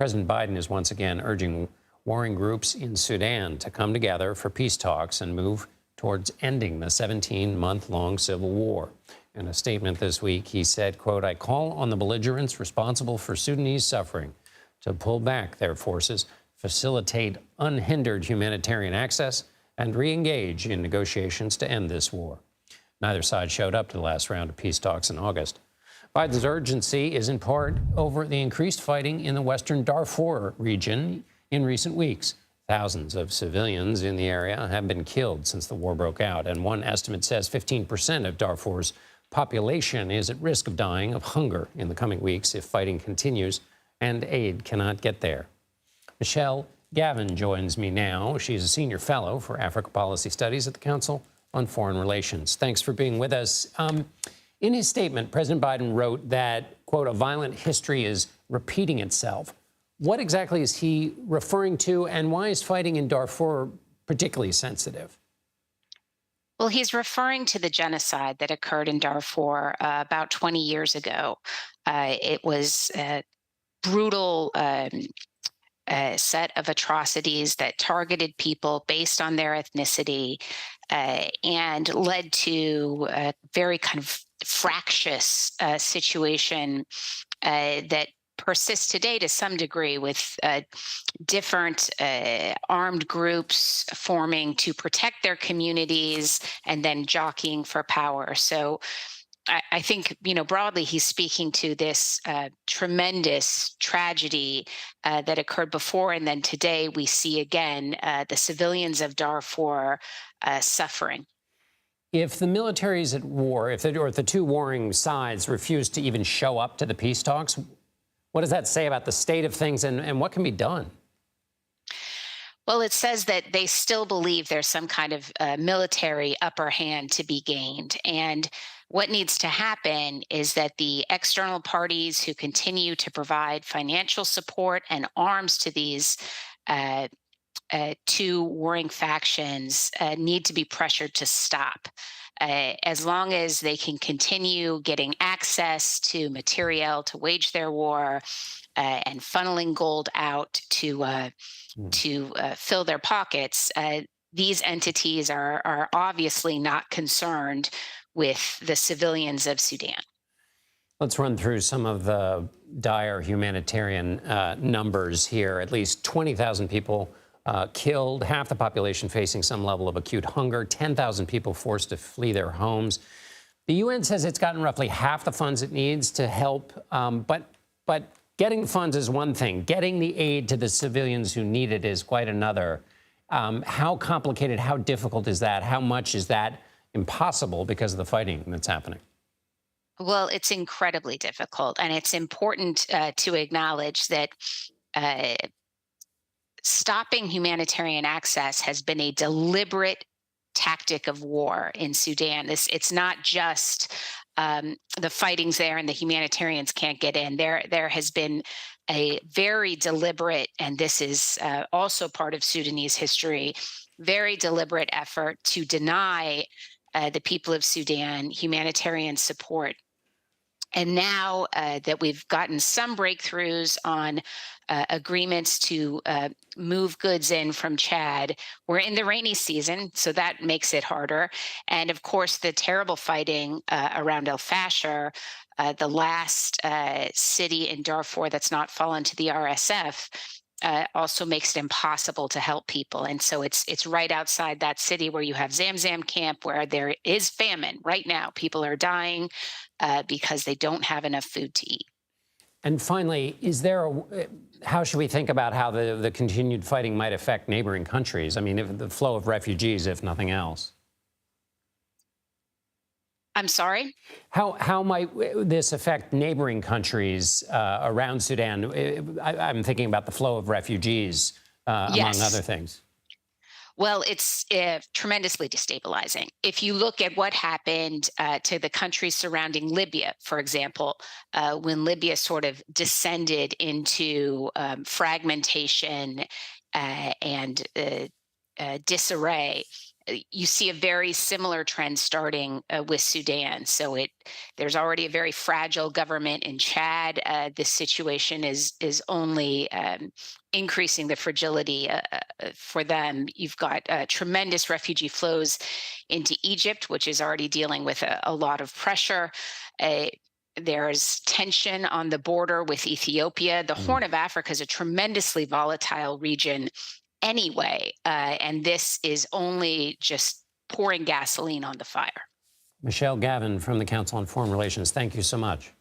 President Biden is once again urging warring groups in Sudan to come together for peace talks and move towards ending the 17-month-long civil war. In a statement this week, he said, quote, "I call on the belligerents responsible for Sudanese suffering to pull back their forces, facilitate unhindered humanitarian access, and re-engage in negotiations to end this war." Neither side showed up to the last round of peace talks in August. Biden's urgency is in part over the increased fighting in the western Darfur region in recent weeks. Thousands of civilians in the area have been killed since the war broke out, and one estimate says 15% of Darfur's population is at risk of dying of hunger in the coming weeks if fighting continues and aid cannot get there. Michelle Gavin joins me now. She's a senior fellow for Africa Policy Studies at the Council on Foreign Relations. Thanks for being with us. In his statement, President Biden wrote that, quote, "a violent history is repeating itself." What exactly is he referring to, and why is fighting in Darfur particularly sensitive? Well, he's referring to the genocide that occurred in Darfur about 20 years ago. It was a brutal set of atrocities that targeted people based on their ethnicity and led to a very kind of fractious situation that persists today to some degree, with different armed groups forming to protect their communities and then jockeying for power. So I think, broadly, he's speaking to this tremendous tragedy that occurred before. And then today we see again the civilians of Darfur suffering. If the military is at war, if the two warring sides refuse to even show up to the peace talks, what does that say about the state of things and what can be done? Well, it says that they still believe there's some kind of military upper hand to be gained. And what needs to happen is that the external parties who continue to provide financial support and arms to these two warring factions need to be pressured to stop. As long as they can continue getting access to material to wage their war and funneling gold out to fill their pockets, these entities are obviously not concerned with the civilians of Sudan. Let's run through some of the dire humanitarian numbers here. At least 20,000 people killed, half the population facing some level of acute hunger, 10,000 people forced to flee their homes. The UN says it's gotten roughly half the funds it needs to help, but getting the funds is one thing. Getting the aid to the civilians who need it is quite another. How complicated, how difficult is that? How much is that impossible because of the fighting that's happening? Well, it's incredibly difficult, and it's important to acknowledge that stopping humanitarian access has been a deliberate tactic of war in Sudan. It's not just the fighting's there and the humanitarians can't get in. There has been a very deliberate, and this is also part of Sudanese history, very deliberate effort to deny the people of Sudan humanitarian support. And now that we've gotten some breakthroughs on agreements to move goods in from Chad, we're in the rainy season, so that makes it harder. And of course, the terrible fighting around El Fasher, the last city in Darfur that's not fallen to the RSF, also makes it impossible to help people. And so it's right outside that city where you have Zamzam camp, where there is famine right now. People are dying because they don't have enough food to eat. And finally, how should we think about how the continued fighting might affect neighboring countries? I mean, if the flow of refugees, if nothing else. I'm sorry? How might this affect neighboring countries around Sudan? I'm thinking about the flow of refugees, among other things. Well, it's tremendously destabilizing. If you look at what happened to the countries surrounding Libya, for example, when Libya sort of descended into fragmentation and disarray, you see a very similar trend starting with Sudan. So there's already a very fragile government in Chad. This situation is only increasing the fragility for them. You've got tremendous refugee flows into Egypt, which is already dealing with a lot of pressure. Uh, there's tension on the border with Ethiopia. The Horn of Africa is a tremendously volatile region anyway, and this is only just pouring gasoline on the fire. Michelle Gavin from the Council on Foreign Relations, thank you so much.